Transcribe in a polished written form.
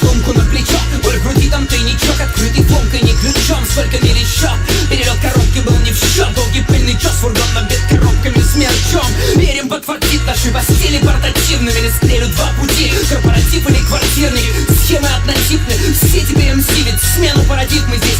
сумку на плечо, боль в груди, там тайничок, открытый фомкой, не ключом. Сколько миль еще? Перелет коробки был не в счет. Долгий пыльный час, фургон набит коробками с мерчом. Верим, подтвердит наши постели портативными. Или стрелю два пути, корпоратив или квартирник. Схемы однотипны, все теперь МС, ведь смену парадигмы здесь